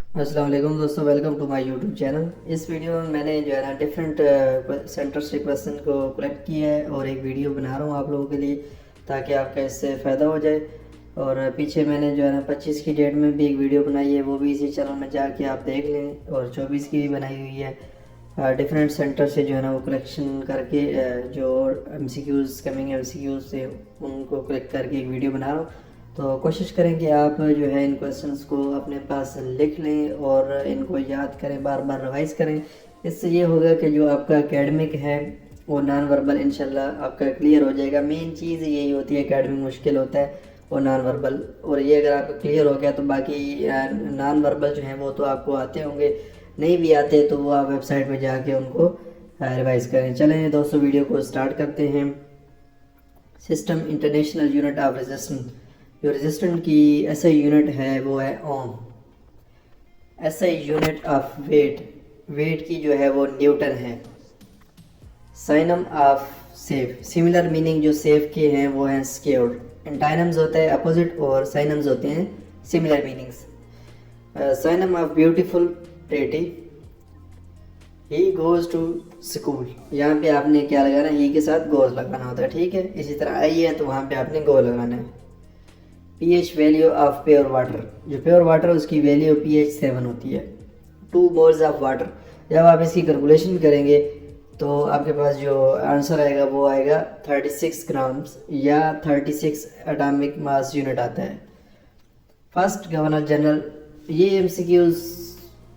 अस्सलाम वालेकुम दोस्तों, welcome to my YouTube channel. इस वीडियो में मैंने जो है ना डिफरेंट सेंटर से क्वेश्चन को कलेक्ट किया है और एक वीडियो बना रहा हूँ आप लोगों के लिए, ताकि आपका इससे फ़ायदा हो जाए। और पीछे मैंने जो है ना 25 की डेट में भी एक वीडियो बनाई है, वो भी इसी चैनल में जाके आप देख लें। और 24 की भी बनाई हुई है। डिफरेंट सेंटर से जो है ना वो कलेक्शन करके जो MCQs कमिंग MCQs से उनको कलेक्ट करके एक वीडियो बना रहा हूँ। तो कोशिश करें कि आप जो है इन क्वेश्चंस को अपने पास लिख लें और इनको याद करें, बार बार रिवाइज़ करें। इससे ये होगा कि जो आपका एकेडमिक है वो नॉन वर्बल इंशाल्लाह आपका क्लियर हो जाएगा। मेन चीज़ यही होती है, एकेडमिक मुश्किल होता है और नॉन वर्बल, और ये अगर आपका क्लियर हो गया तो बाकी नॉन वर्बल जो हैं वो तो आपको आते होंगे, नहीं भी आते तो वो आप वेबसाइट में जाके उनको रिवाइज़ करें। चलें दोस्तों, वीडियो को स्टार्ट करते हैं। System international unit of resistance, जो रेजिस्टेंट की ऐसा यूनिट है वो है ओम। ऐसा यूनिट ऑफ वेट, वेट की जो है वो न्यूटन है। साइनम ऑफ सेफ, सिमिलर मीनिंग जो सेफ के हैं वो हैं स्क्योर्ड। एंटाइनम्स होता है अपोजिट और साइनम्स होते हैं similar meanings. Synonym of beautiful, pretty. He goes to school, यहाँ पे आपने क्या लगाना है, ही के साथ गोज लगाना होता है, ठीक है। इसी तरह आई है तो वहाँ पे आपने गो लगाना है। pH value of pure water, जो प्योर वाटर उसकी वैल्यू pH 7 होती है। 2 मोल्स ऑफ वाटर, जब आप इसकी कैलकुलेशन करेंगे तो आपके पास जो आंसर आएगा वो आएगा 36 ग्राम्स या 36 एटॉमिक मास यूनिट आता है। फर्स्ट गवर्नर जनरल, ये MCQs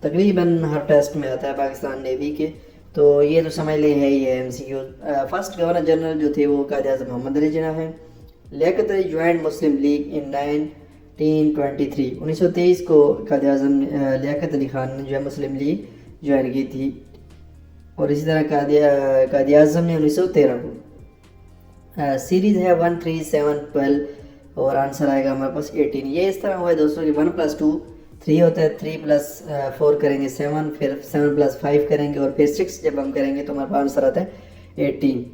तकरीबन हर टेस्ट में आता है पाकिस्तान नेवी के, तो ये तो समझ लें है ही है MCQ। फर्स्ट गवर्नर जनरल जो थे वो कायद आज़म मोहम्मद अली जिन्ना हैं। लियाकत अली ज्वाइंट मुस्लिम लीग इन 1923, 1923 को कायद आज़म लियाकत अली खान ने जो है मुस्लिम लीग ज्वाइन की थी। और इसी तरह कायद आज़म ने 1913 को। सीरीज़ है 1 3 7 12 और आंसर आएगा हमारे पास 18। ये इस तरह हुआ है दोस्तों कि 1 + 2 3 होता है, 3 + 4 करेंगे 7, फिर 7 + 5 करेंगे और फिर 6 जब हम करेंगे तो हमारे पास आंसर आता है 18।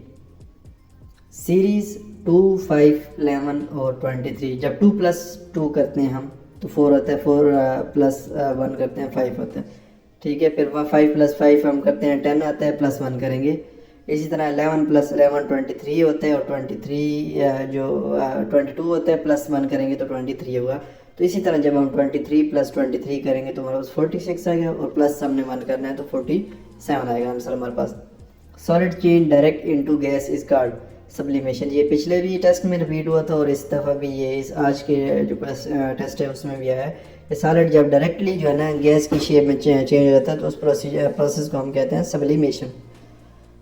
सीरीज़ 2 5 11 और 23, जब 2 + 2 करते हैं हम तो 4 होता है, 4 + 1 करते हैं 5 होता है, ठीक है। फिर 5 + 5 हम करते हैं 10 आता है, +1 करेंगे। इसी तरह 11 + 11 23 होता है और 23 जो 22 होता है, +1 करेंगे तो 23 होगा। तो इसी तरह जब हम 23 + 23 करेंगे तो हमारे पास 46 आएगा और प्लस हमने 1 करना है तो 47 आएगा आंसर हमारे पास। Solid change direct into gas is called sublimation, ये पिछले भी टेस्ट में रिपीट हुआ था और इस दफ़ा भी ये इस आज के जो टेस्ट है उसमें भी आया है। सॉलिड जब डायरेक्टली जो है ना गैस की शेप में चेंज हो जाता है तो उस प्रोसेस को हम कहते हैं sublimation.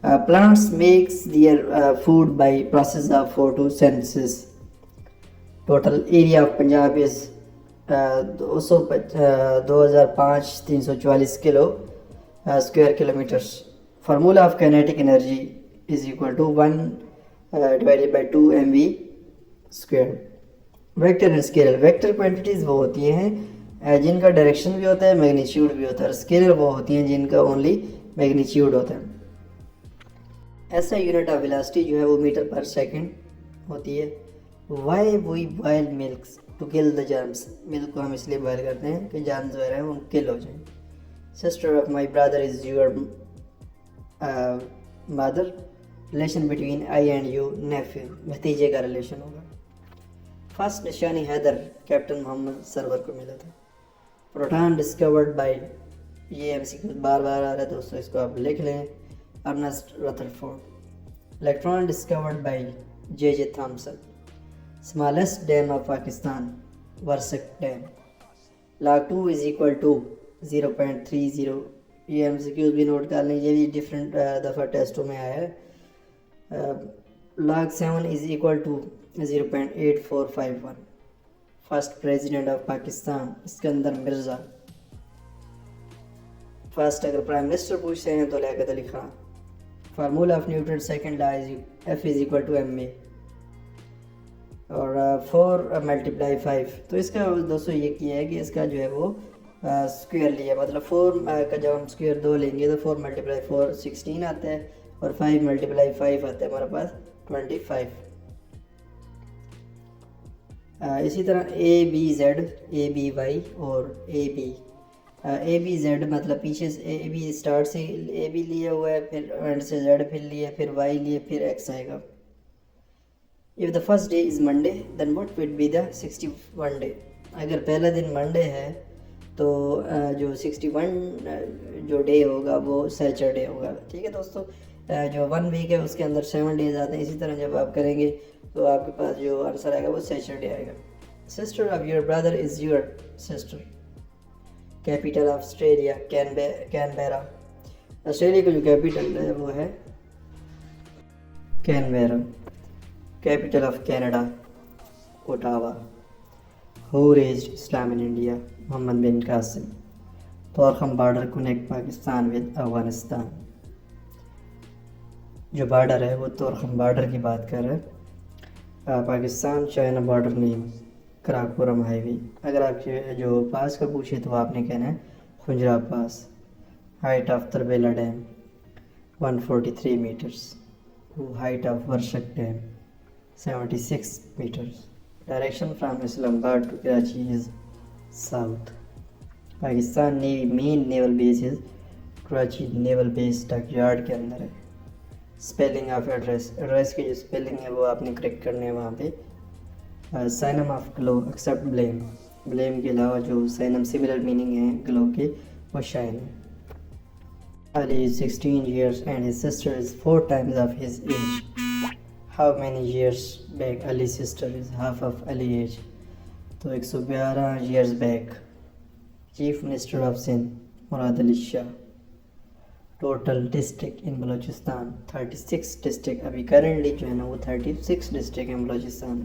Plants makes their food by process of photosynthesis. Total area of Punjab is 2005 344 kilo square kilometres. Formula of kinetic energy is equal to 1 divided by 2 mv square. Vector and scalar, vector quantities वो होती हैं जिनका direction भी होता है, magnitude भी होता है, और स्केलर वो होती हैं जिनका ओनली मैग्नीट्यूड होता है। ऐसा यूनिट ऑफ वेलोसिटी जो है वो मीटर पर सेकंड होती है। Why we boil milk to kill the germs, milk को हम इसलिए बॉयल करते हैं कि जर्म्स जो है वो किल हो जाएं। Sister of my brother is your mother, relation between I and you nephew, भतीजे का रिलेशन होगा। फर्स्ट निशानी हैदर कैप्टन मोहम्मद सरवर को मिला था। प्रोटॉन डिस्कवर्ड बाय, ये MCQ बार बार आ रहा है दोस्तों, इसको आप लिख लें, Ernest Rutherford. Electron discovered by J.J. Thomson. Smallest dam of Pakistan Warsak dam. log 2 is equal to 0.30, ये MCQ भी नोट कर लें, ये भी डिफरेंट दफ़ा टेस्टों में आया है। log 7 is equal to 0.8451। First president of Pakistan Sikandar Mirza. First अगर प्राइम मिनिस्टर पूछते हैं तो Liaquat Ali Khan. Formula of Newton second law is F is equal to ma। और 4 × 5, तो इसका दोस्तों ये किया है कि इसका जो है वो स्क्वायर लिया, मतलब 4 का जब हम स्क्वायर 2 लेंगे तो 4 × 4 16 आता है और 5 × 5 आता है हमारे पास 25। इसी तरह ABZ, ABY और AB ए बी जेड मतलब पीछे से ए बी स्टार्ट से ए बी लिया हुआ है, फिर एंड से जेड फिर लिया, फिर वाई लिए, फिर एक्स आएगा। If the first day is Monday then what will be the 61 day. अगर पहला दिन मंडे है तो जो 61 जो डे होगा वो सैटरडे होगा। ठीक है दोस्तों, जो 1 वीक है उसके अंदर 7 डेज आते हैं। इसी तरह जब आप करेंगे तो आपके पास जो आंसर आएगा वो सैटरडे आएगा। Sister of your brother is your sister. Capital of Australia Canberra. Australia का जो कैपिटल है वो है Canberra. Capital of Canada Ottawa. Who raised Islam in India? Muhammad bin Qasim. Torkham border connect Pakistan with Afghanistan. जो border है वो Torkham border की बात कर रहे हैं। Pakistan China border name Karakoram highway. अगर आपके जो पास का पूछे तो आपने कहना है Khunjerab pass. Height of Tarbela dam 143 metres. Height of Warsak dam 76 meters. Direction from Islamabad to Karachi is south. Pakistan navy main naval base है कराची नेवल बेस डॉकयार्ड के अंदर है। स्पेलिंग ऑफ एड्रेस, एड्रेस की जो स्पेलिंग है वो आपने करेक्ट करने हैं वहाँ पे। Synonym of glow except blame. Blame के अलावा जो साइनम सिमिलर मीनिंग है ग्लो के वो शाइन है। Ali is 16 years and his sister is 4 times of his age. How many years back Ali's sister is half of Ali age? तो 112 years back. Chief Minister of Sindh Murad Ali Shah. Total district in Balochistan 36 district। अभी currently जो है ना वो 36 district in Balochistan।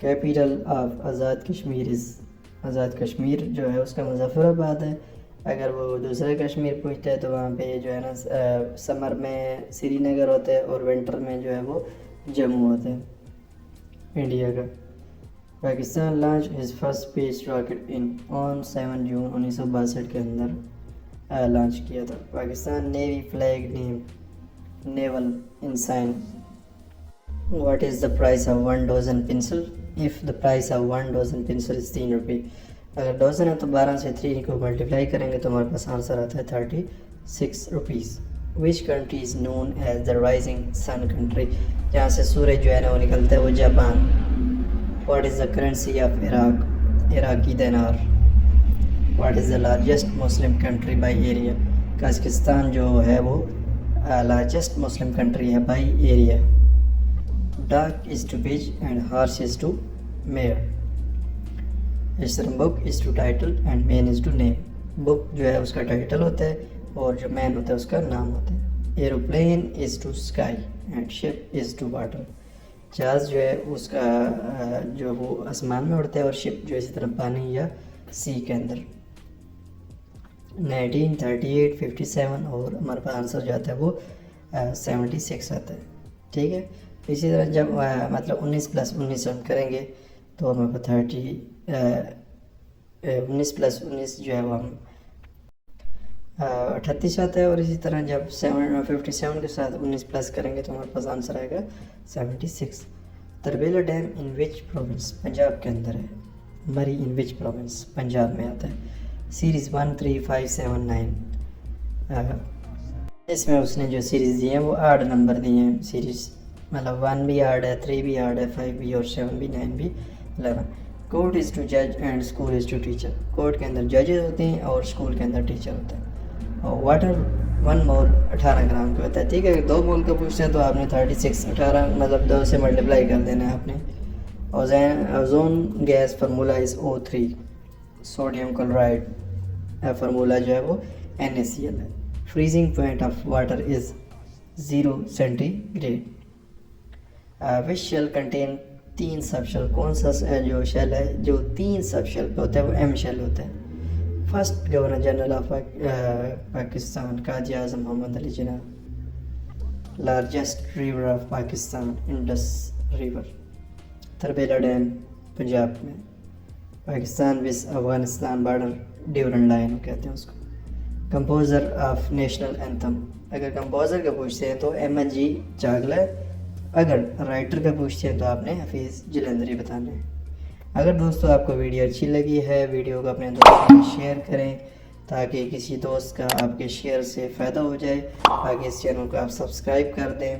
Capital of Azad Kashmir is Azad Kashmir जो है उसका मुजफ्फराबाद है। अगर वो दूसरा कश्मीर पूछता है तो वहाँ पे जो है ना समर में श्रीनगर होता है और विंटर में जो है वो जम्मू होता है इंडिया का। Pakistan launch his first space rocket in on 7 June 1962 के अंदर लॉन्च किया था। Pakistan navy flag name naval ensign. What is the price of 1 dozen pencil? If the price of 1 dozen pencil is 3 रुपये। अगर डजन है तो 12 से 3 को मल्टीप्लाई करेंगे तो हमारे पास आंसर आता है 36 rupees. Which country is known as the rising sun country? जहाँ से सूरज जो है ना वो निकलता है वो Japan. What is the currency of Iraq? Iraqi dinar. What is the largest Muslim country by area? Kazakhstan जो है वो लार्जेस्ट मुस्लिम कंट्री है by area. Dark is to bitch and harsh is to mayor. Book is to title and man is to name. Book जो है उसका title होता है और जो मैन होता है उसका नाम होता है। Aeroplane is to sky and ship is to water. जहाज़ जो है उसका जो वो आसमान में उड़ता है और शिप जो इसी तरह पानी या सी के अंदर। 1938 57 और हमारे पास आंसर जाता है वो 76 आता है। ठीक है, इसी तरह जब मतलब 19 + 19 हम करेंगे तो हमें को 19 + 19 जो है वो हम 38 आता है। और इसी तरह जब 57 के साथ 19 प्लस करेंगे तो हमारे पास आंसर आएगा 76। तरबेला डैम इन विच प्रोविंस? पंजाब के अंदर है। मरी इन विच प्रोविंस? पंजाब में आता है। सीरीज़ 1 3 5 7 9। इसमें उसने जो सीरीज़ दी है वो 8 नंबर दिए हैं। सीरीज़ मतलब 1 भी 8 है, 3 भी 8 है, 5 भी और 7 भी, 9 भी, 11। कोर्ट इज़ टू जज and school is to teacher. Court के अंदर जजेस होते हैं और स्कूल के अंदर टीचर होते हैं। और वाटर 1 मोल 18 ग्राम का होता है। ठीक है, अगर 2 मोल का पूछते हैं तो आपने 36 18 मतलब 2 से मल्टीप्लाई कर देना है आपने। Ozone gas formula is O3। Sodium chloride formula जो है वो NaCl है। Freezing point of water is 0 centigrade. Which shell contain 3 सब शेल? कौन सा जो शेल है जो 3 सब शेल पे होता है वो M शेल होता है। First governor general of Pakistan Quaid Azam Mohammad Ali Jinnah. Largest river of Pakistan Indus river. Tarbela dam Punjab में। Pakistan with Afghanistan border Durand line कहते हैं उसको। Composer of national anthem? अगर कंपोज़र का पूछते हैं तो MNG चागला। अगर राइटर का पूछते हैं तो आपने हफीज़ जलंधरी बताना है। अगर दोस्तों आपको वीडियो अच्छी लगी है, वीडियो को अपने दोस्तों में शेयर करें ताकि किसी दोस्त का आपके शेयर से फ़ायदा हो जाए। आगे इस चैनल को आप सब्सक्राइब कर दें।